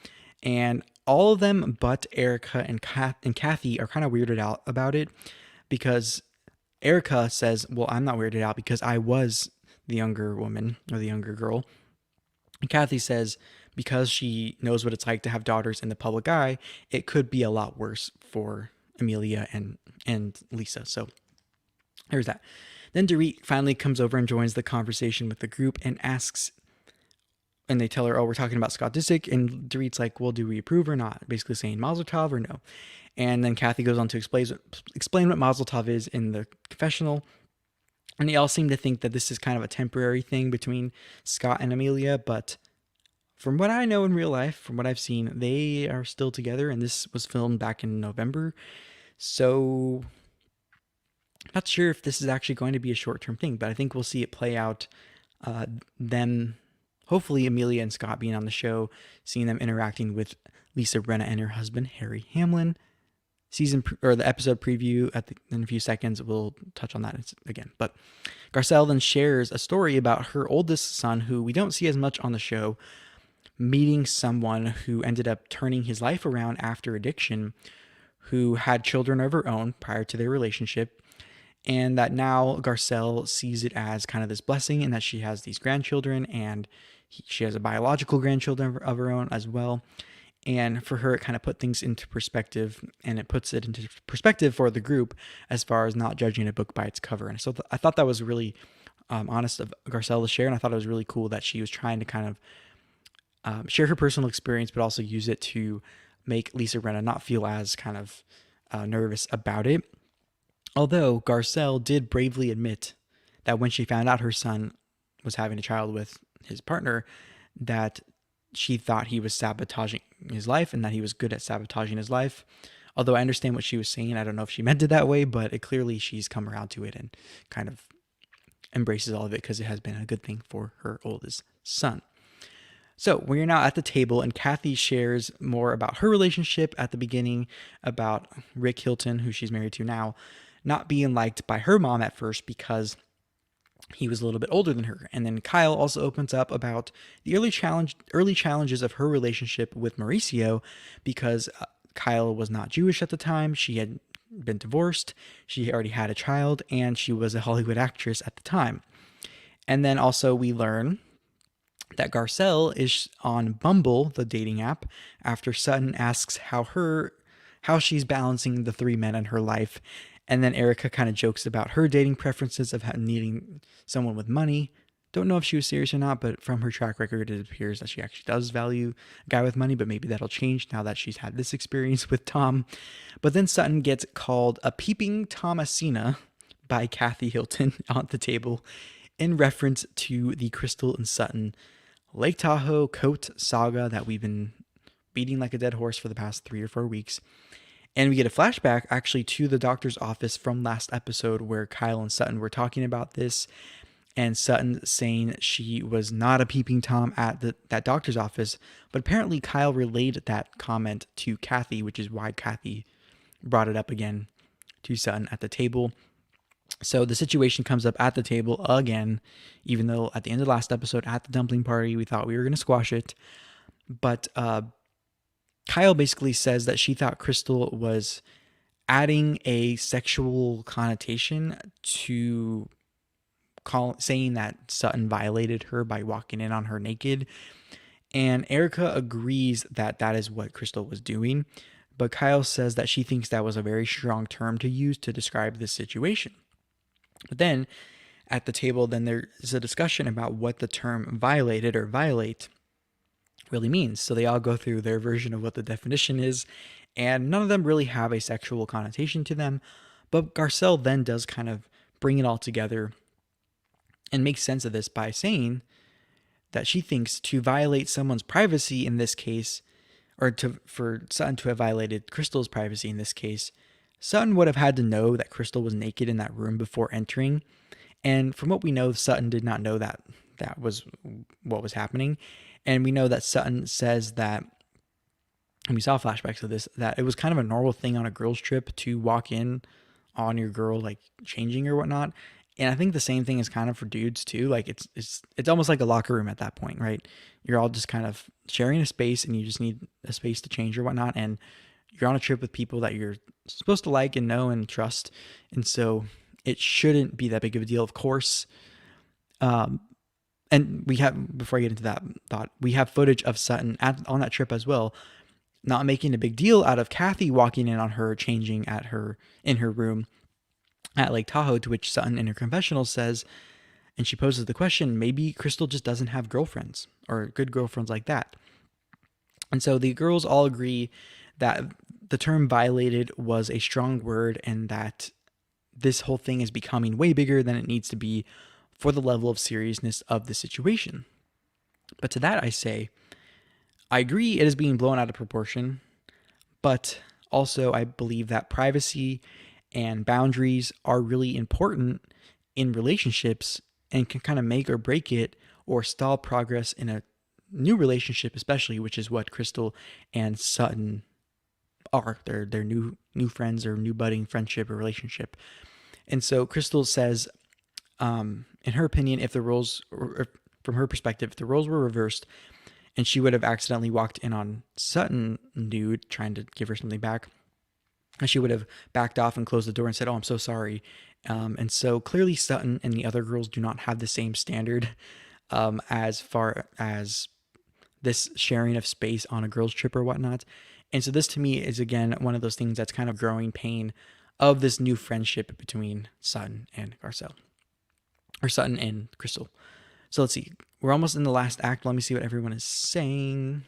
[SPEAKER 1] And all of them but Erika and Kathy are kind of weirded out about it, because Erika says, well, I'm not weirded out because I was the younger woman or the younger girl. And Kathy says, because she knows what it's like to have daughters in the public eye, it could be a lot worse for Amelia and Lisa. So there's that. Then Dorit finally comes over and joins the conversation with the group and asks, and they tell her, oh, we're talking about Scott Disick. And Dorit's like, well, do we approve or not? Basically saying Mazel Tov or no. And then Kathy goes on to explain what Mazel Tov is in the confessional. And they all seem to think that this is kind of a temporary thing between Scott and Amelia. But from what I know in real life, from what I've seen, they are still together. And this was filmed back in November. So not sure if this is actually going to be a short-term thing, but I think we'll see it play out. Them, hopefully Amelia and Scott being on the show, seeing them interacting with Lisa Rinna and her husband, Harry Hamlin. The episode preview in a few seconds, we'll touch on that again. But Garcelle then shares a story about her oldest son, who we don't see as much on the show, meeting someone who ended up turning his life around after addiction, who had children of her own prior to their relationship, and that now Garcelle sees it as kind of this blessing, and that she has these grandchildren, and she has a biological grandchildren of her own as well. And for her, it kind of put things into perspective, and it puts it into perspective for the group as far as not judging a book by its cover. And so I thought that was really honest of Garcelle to share, and I thought it was really cool that she was trying to kind of share her personal experience, but also use it to make Lisa Rinna not feel as kind of nervous about it. Although Garcelle did bravely admit that when she found out her son was having a child with his partner, that she thought he was sabotaging his life and that he was good at sabotaging his life. Although I understand what she was saying. I don't know if she meant it that way, but clearly she's come around to it and kind of embraces all of it because it has been a good thing for her oldest son. So we're now at the table, and Kathy shares more about her relationship at the beginning, about Rick Hilton, who she's married to now, not being liked by her mom at first because he was a little bit older than her. And then Kyle also opens up about the early challenges of her relationship with Mauricio, because Kyle was not Jewish at the time. She had been divorced. She already had a child, and she was a Hollywood actress at the time. And then also we learn that Garcelle is on Bumble, the dating app, after Sutton asks how she's balancing the three men in her life. And then Erika kind of jokes about her dating preferences of needing someone with money. Don't know if she was serious or not, but from her track record, it appears that she actually does value a guy with money, but maybe that'll change now that she's had this experience with Tom. But then Sutton gets called a peeping Thomasina by Kathy Hilton on the table in reference to the Crystal and Sutton Lake Tahoe coat saga that we've been beating like a dead horse for the past 3 or 4 weeks. And we get a flashback actually to the doctor's office from last episode where Kyle and Sutton were talking about this, and Sutton saying she was not a peeping Tom at that doctor's office. But apparently Kyle relayed that comment to Kathy, which is why Kathy brought it up again to Sutton at the table. So the situation comes up at the table again, even though at the end of last episode at the dumpling party, we thought we were going to squash it. But Kyle basically says that she thought Crystal was adding a sexual connotation to saying that Sutton violated her by walking in on her naked. And Erika agrees that that is what Crystal was doing. But Kyle says that she thinks that was a very strong term to use to describe this situation. But then at the table, then there's a discussion about what the term violated or violate really means. So they all go through their version of what the definition is, and none of them really have a sexual connotation to them. But Garcelle then does kind of bring it all together and makes sense of this by saying that she thinks to violate someone's privacy in this case, or for Sutton to have violated Crystal's privacy in this case, Sutton would have had to know that Crystal was naked in that room before entering. And from what we know, Sutton did not know that that was what was happening. And we know that Sutton says that, and we saw flashbacks of this, that it was kind of a normal thing on a girls' trip to walk in on your girl like changing or whatnot. And I think the same thing is kind of for dudes too. Like it's almost like a locker room at that point, right? You're all just kind of sharing a space, and you just need a space to change or whatnot. And you're on a trip with people that you're supposed to like and know and trust, and so it shouldn't be that big of a deal, of course. And we have, before I get into that thought, we have footage of Sutton on that trip as well, not making a big deal out of Kathy walking in on her changing in her room at Lake Tahoe, to which Sutton in her confessional says, and she poses the question, maybe Crystal just doesn't have girlfriends or good girlfriends like that. And so the girls all agree that the term violated was a strong word, and that this whole thing is becoming way bigger than it needs to be for the level of seriousness of the situation. But to that I say, I agree it is being blown out of proportion, but also I believe that privacy and boundaries are really important in relationships and can kind of make or break it or stall progress in a new relationship, especially, which is what Crystal and Sutton are. They're new friends or new budding friendship or relationship. And so Crystal says, in her opinion, if the roles, or from her perspective, if the roles were reversed and she would have accidentally walked in on Sutton nude, trying to give her something back, and she would have backed off and closed the door and said, "Oh, I'm so sorry." And so clearly Sutton and the other girls do not have the same standard as far as this sharing of space on a girls' trip or whatnot. And so this to me is, again, one of those things that's kind of growing pain of this new friendship between Sutton and Garcelle, or Sutton and Crystal. So let's see. We're almost in the last act. Let me see what everyone is saying.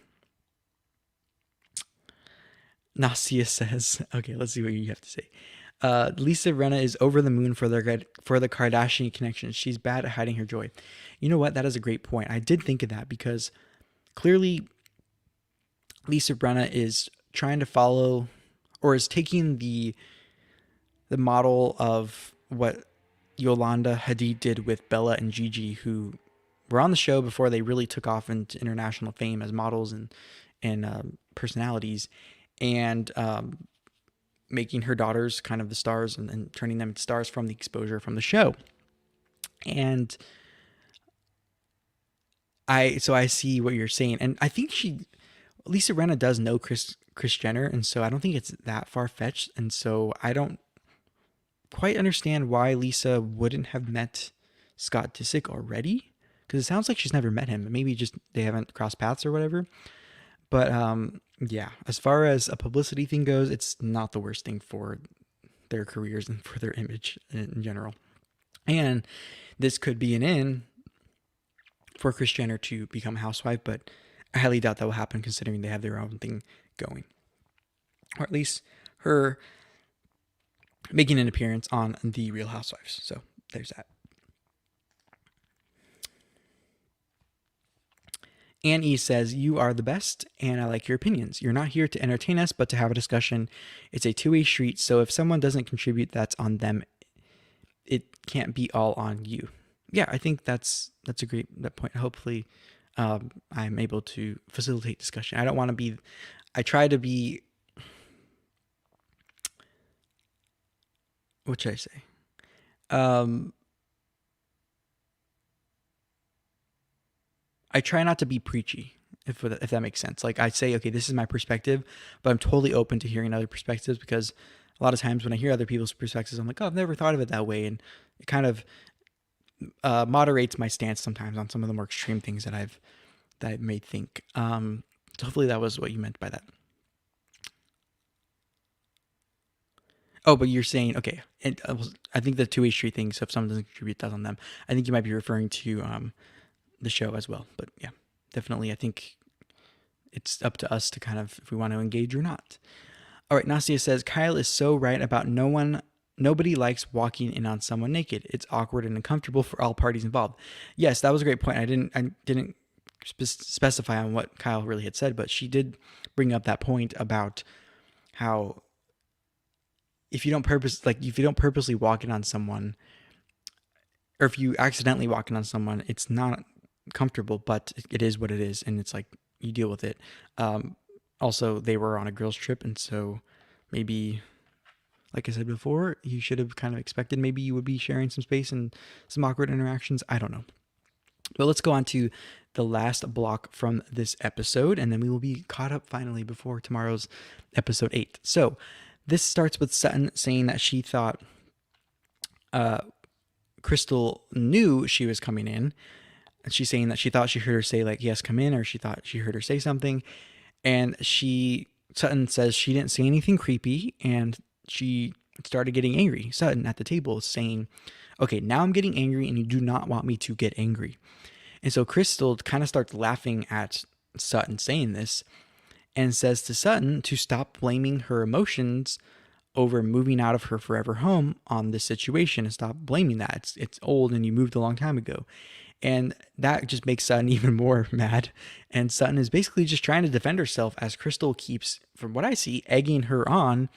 [SPEAKER 1] Nasia says, okay, let's see what you have to say. Lisa Rinna is over the moon for the Kardashian connection. She's bad at hiding her joy. You know what? That is a great point. I did think of that, because clearly Lisa Rinna is trying to follow, or is taking the model of what Yolanda Hadid did with Bella and Gigi, who were on the show before they really took off into international fame as models and personalities, and making her daughters kind of the stars, and turning them into stars from the exposure from the show. And I see what you're saying, and I think Lisa Rinna does know Kris Jenner, and so I don't think it's that far-fetched, and so I don't quite understand why Lisa wouldn't have met Scott Disick already, because it sounds like she's never met him. Maybe just they haven't crossed paths or whatever. But yeah, as far as a publicity thing goes, it's not the worst thing for their careers and for their image in general. And this could be an in for Kris Jenner to become a housewife, but I highly doubt that will happen, considering they have their own thing going. Or at least her making an appearance on The Real Housewives. So there's that. Anne E says, "You are the best, and I like your opinions. You're not here to entertain us, but to have a discussion. It's a two-way street, so if someone doesn't contribute, that's on them. It can't be all on you." Yeah, I think that's a great point. Hopefully, I'm able to facilitate discussion. I don't want to be... I try to be... What should I say? I try not to be preachy, if that makes sense. Like, I say, okay, this is my perspective, but I'm totally open to hearing other perspectives, because a lot of times when I hear other people's perspectives, I'm like, oh, I've never thought of it that way. And it kind of moderates my stance sometimes on some of the more extreme things that I may think. So hopefully that was what you meant by that. Oh, but you're saying, okay, I think the two-way street thing, so if someone doesn't contribute, that's on them. I think you might be referring to the show as well. But yeah, definitely, I think it's up to us to kind of, if we want to engage or not. All right, Nasia says, "Kyle is so right about no one Nobody likes walking in on someone naked. It's awkward and uncomfortable for all parties involved. Yes, that was a great point. I didn't specify on what Kyle really had said, but she did bring up that point about how if you don't purposely walk in on someone, or if you accidentally walk in on someone, it's not comfortable, but it is what it is, and it's like you deal with it. Um, Also, they were on a girls' trip, and so maybe, like I said before, you should have kind of expected maybe you would be sharing some space and some awkward interactions. I don't know. But let's go on to the last block from this episode, and then we will be caught up finally before tomorrow's episode 8. So this starts with Sutton saying that she thought Crystal knew she was coming in. And she's saying that she thought she heard her say, like, yes, come in, or she thought she heard her say something. And Sutton says she didn't say anything creepy, and she started getting angry. Sutton at the table is saying, okay, now I'm getting angry, and you do not want me to get angry. And so Crystal kind of starts laughing at Sutton saying this and says to Sutton to stop blaming her emotions over moving out of her forever home on this situation and stop blaming that. It's old and you moved a long time ago. And that just makes Sutton even more mad. And Sutton is basically just trying to defend herself as Crystal keeps, from what I see, egging her on.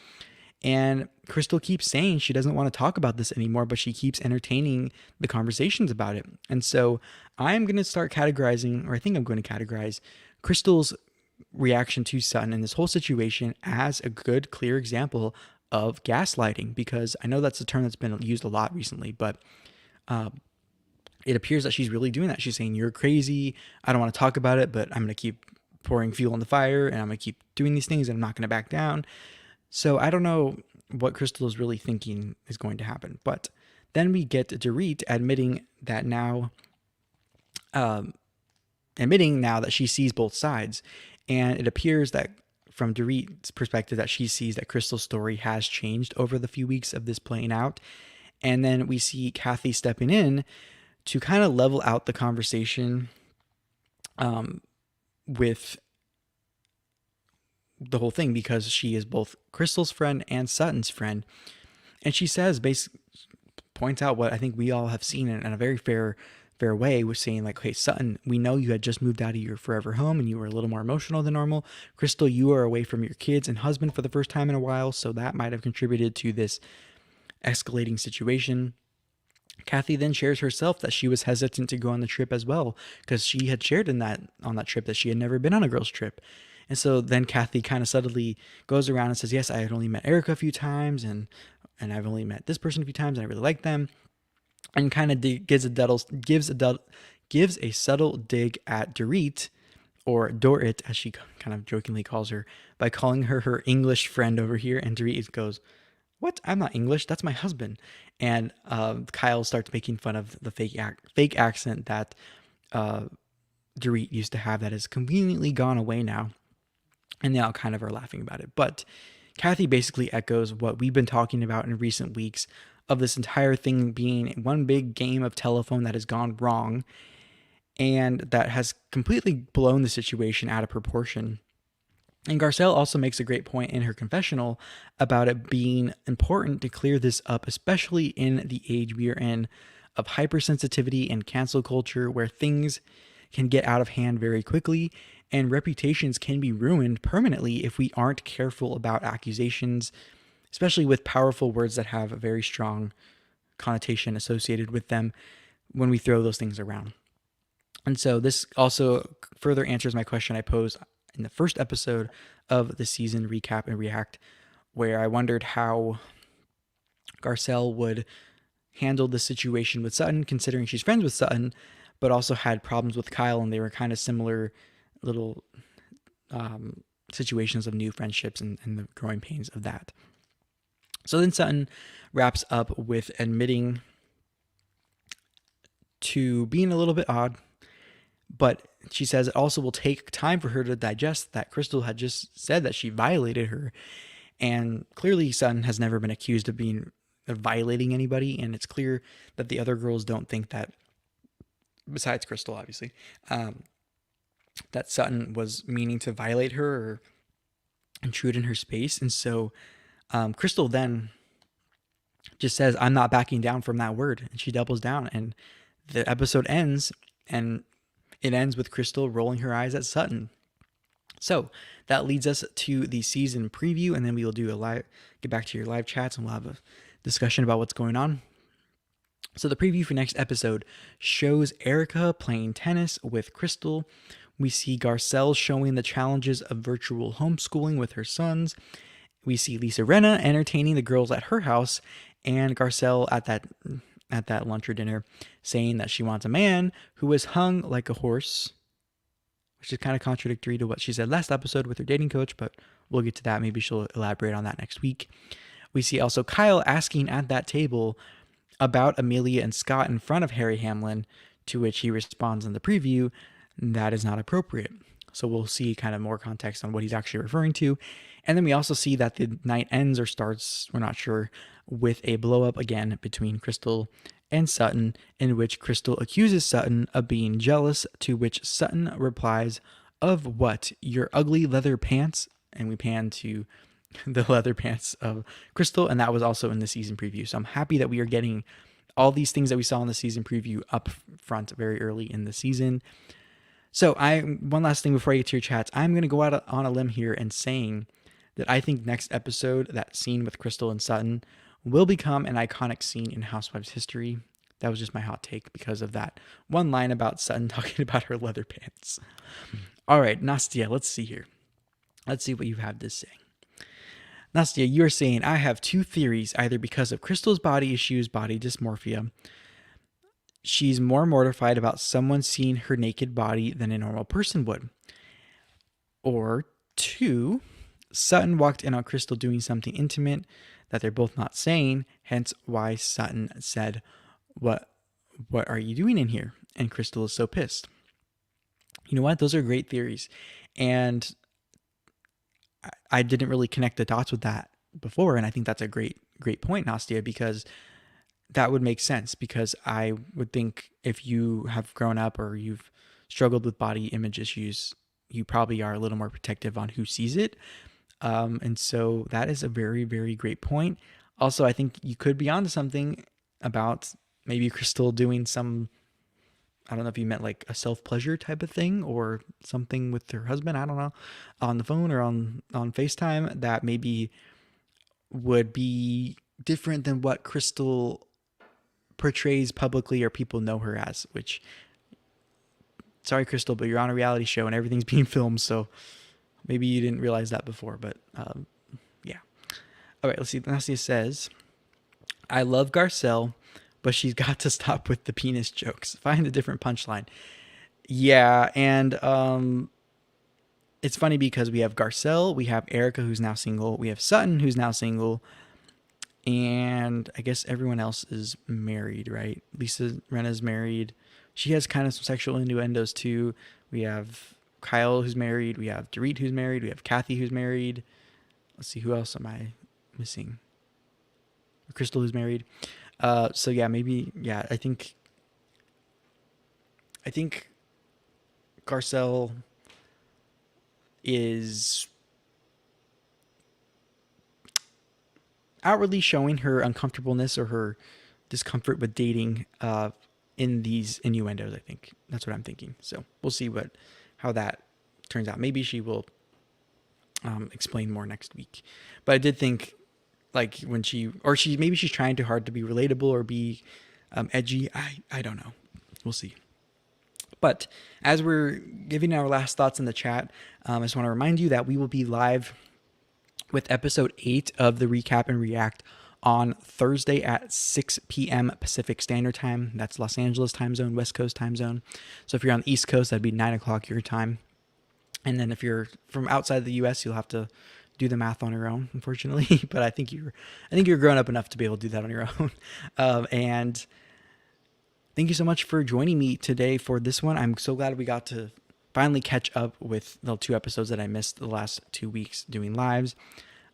[SPEAKER 1] And Crystal keeps saying she doesn't want to talk about this anymore, but she keeps entertaining the conversations about it. And so I'm going to start categorizing, or I think I'm going to categorize Crystal's reaction to Sutton in this whole situation as a good, clear example of gaslighting, because I know that's a term that's been used a lot recently, but it appears that she's really doing that. She's saying, you're crazy. I don't want to talk about it, but I'm going to keep pouring fuel on the fire, and I'm going to keep doing these things, and I'm not going to back down. So I don't know what Crystal is really thinking is going to happen. But then we get Dorit admitting now that she sees both sides. And it appears that from Dorit's perspective that she sees that Crystal's story has changed over the few weeks of this playing out. And then we see Kathy stepping in to kind of level out the conversation with the whole thing, because she is both Crystal's friend and Sutton's friend. And she says, basically points out what I think we all have seen in a very fair way, was saying like, hey, Sutton, we know you had just moved out of your forever home and you were a little more emotional than normal. Crystal, you are away from your kids and husband for the first time in a while, so that might have contributed to this escalating situation. Kathy then shares herself that she was hesitant to go on the trip as well, because she had shared on that trip that she had never been on a girls' trip. And so then Kathy kind of subtly goes around and says, yes, I had only met Erika a few times, and I've only met this person a few times, and I really like them. And kind of gives a subtle dig at Dorit, or Dorit, as she kind of jokingly calls her, by calling her English friend over here. And Dorit goes, what? I'm not English. That's my husband. And Kyle starts making fun of the fake accent that Dorit used to have that has conveniently gone away now. And they all kind of are laughing about it. But Kathy basically echoes what we've been talking about in recent weeks, of this entire thing being one big game of telephone that has gone wrong and that has completely blown the situation out of proportion. And Garcelle also makes a great point in her confessional about it being important to clear this up, especially in the age we are in of hypersensitivity and cancel culture, where things can get out of hand very quickly and reputations can be ruined permanently if we aren't careful about accusations, especially with powerful words that have a very strong connotation associated with them when we throw those things around. And so this also further answers my question I posed in the first episode of the season recap and react, where I wondered how Garcelle would handle the situation with Sutton, considering she's friends with Sutton, but also had problems with Kyle, and they were kind of similar little situations of new friendships and the growing pains of that. So then Sutton wraps up with admitting to being a little bit odd, but she says it also will take time for her to digest that Crystal had just said that she violated her. And clearly Sutton has never been accused of violating anybody, and it's clear that the other girls don't think that, besides Crystal obviously, that Sutton was meaning to violate her or intrude in her space. And so Crystal then just says, "I'm not backing down from that word," and she doubles down, and the episode ends, and it ends with Crystal rolling her eyes at Sutton. So that leads us to the season preview, and then we will do a live, get back to your live chats, and we'll have a discussion about what's going on. So the preview for next episode shows Erika playing tennis with Crystal. We see Garcelle showing the challenges of virtual homeschooling with her sons. We see Lisa Rinna entertaining the girls at her house, and Garcelle at that lunch or dinner saying that she wants a man who is hung like a horse, which is kind of contradictory to what she said last episode with her dating coach, but we'll get to that. Maybe she'll elaborate on that next week. We see also Kyle asking at that table about Amelia and Scott in front of Harry Hamlin, to which he responds in the preview, that is not appropriate. So we'll see kind of more context on what he's actually referring to. And then we also see that the night ends or starts, we're not sure, with a blow up again between Crystal and Sutton, in which Crystal accuses Sutton of being jealous, to which Sutton replies, "Of what? Your ugly leather pants?" And we pan to the leather pants of Crystal, and that was also in the season preview. So I'm happy that we are getting all these things that we saw in the season preview up front very early in the season. So one last thing before I get to your chats, I'm going to go out on a limb here and saying that I think next episode, that scene with Crystal and Sutton, will become an iconic scene in Housewives history. That was just my hot take because of that one line about Sutton talking about her leather pants. All right, Nastia, let's see here. Let's see what you have to say. Nastia, you are saying, I have two theories, either because of Crystal's body issues, body dysmorphia. She's more mortified about someone seeing her naked body than a normal person would. Or two, Sutton walked in on Crystal doing something intimate that they're both not saying, hence why Sutton said, what are you doing in here? And Crystal is so pissed. You know what? Those are great theories. And I didn't really connect the dots with that before, and I think that's a great point, Nastia, because that would make sense, because I would think if you have grown up or you've struggled with body image issues, you probably are a little more protective on who sees it. And so that is a very, very great point. Also, I think you could be onto something about maybe Crystal doing some, I don't know if you meant like a self-pleasure type of thing or something with her husband, I don't know, on the phone or on FaceTime that maybe would be different than what Crystal portrays publicly or people know her as, which, sorry, Crystal, but you're on a reality show and everything's being filmed, so maybe you didn't realize that before, but yeah. All right, let's see. Nastia says, I love Garcelle, but she's got to stop with the penis jokes. Find a different punchline. Yeah, and it's funny because we have Garcelle, we have Erika, who's now single, we have Sutton, who's now single, and I guess everyone else is married, right? Lisa Rinna's married. She has kind of some sexual innuendos too. We have Kyle, who's married. We have Dorit, who's married. We have Kathy, who's married. Let's see, who else am I missing? Crystal, who's married. So yeah, maybe, yeah, I think Garcelle is outwardly showing her uncomfortableness or her discomfort with dating in these innuendos. I think that's what I'm thinking. So we'll see how that turns out. Maybe she will explain more next week. But I did think, like, when maybe she's trying too hard to be relatable or be edgy. I don't know. We'll see. But as we're giving our last thoughts in the chat, I just want to remind you that we will be live with episode 8 of the Recap and React on Thursday at 6 p.m. Pacific Standard Time. That's Los Angeles time zone, West Coast time zone. So if you're on the East Coast, that'd be 9 o'clock your time. And then if you're from outside the U.S., you'll have to do the math on your own, unfortunately. But I think you're grown up enough to be able to do that on your own. And thank you so much for joining me today for this one. I'm so glad we got to finally catch up with the 2 episodes that I missed the last 2 weeks doing lives.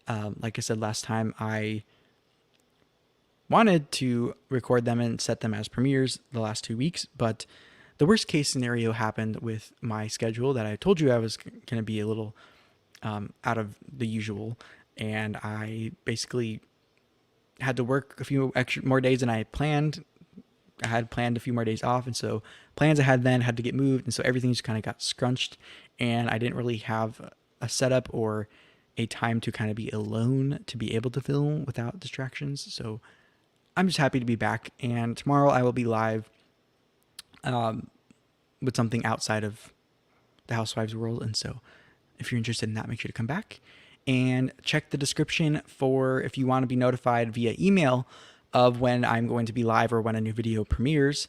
[SPEAKER 1] Like I said last time, I wanted to record them and set them as premieres the last 2 weeks, but the worst case scenario happened with my schedule that I told you I was going to be a little out of the usual, and I basically had to work a few extra more days than I planned. I had planned a few more days off, and so plans I had then had to get moved, and so everything just kind of got scrunched, and I didn't really have a setup or a time to kind of be alone to be able to film without distractions. So I'm just happy to be back, and tomorrow I will be live with something outside of the Housewives world, and so if you're interested in that, make sure to come back and check the description for if you want to be notified via email of when I'm going to be live or when a new video premieres.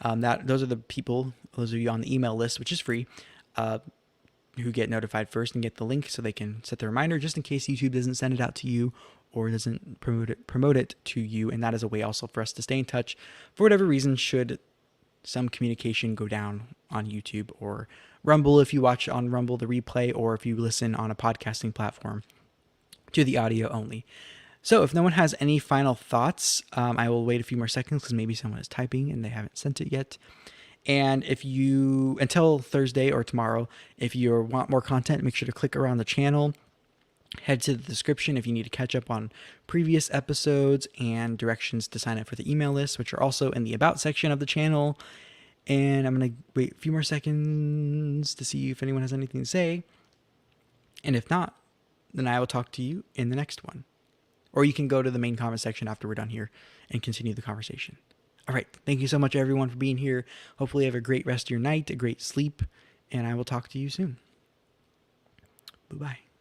[SPEAKER 1] Those are the people, those of you on the email list, which is free, who get notified first and get the link so they can set the reminder just in case YouTube doesn't send it out to you or doesn't promote it to you. And that is a way also for us to stay in touch for whatever reason should some communication go down on YouTube or Rumble if you watch on Rumble the replay, or if you listen on a podcasting platform to the audio only. So if no one has any final thoughts, I will wait a few more seconds because maybe someone is typing and they haven't sent it yet. And if you, until Thursday or tomorrow, if you want more content, make sure to click around the channel. Head to the description if you need to catch up on previous episodes and directions to sign up for the email list, which are also in the About section of the channel. And I'm going to wait a few more seconds to see if anyone has anything to say. And if not, then I will talk to you in the next one. Or you can go to the main comment section after we're done here and continue the conversation. All right. Thank you so much, everyone, for being here. Hopefully you have a great rest of your night, a great sleep, and I will talk to you soon. Bye-bye.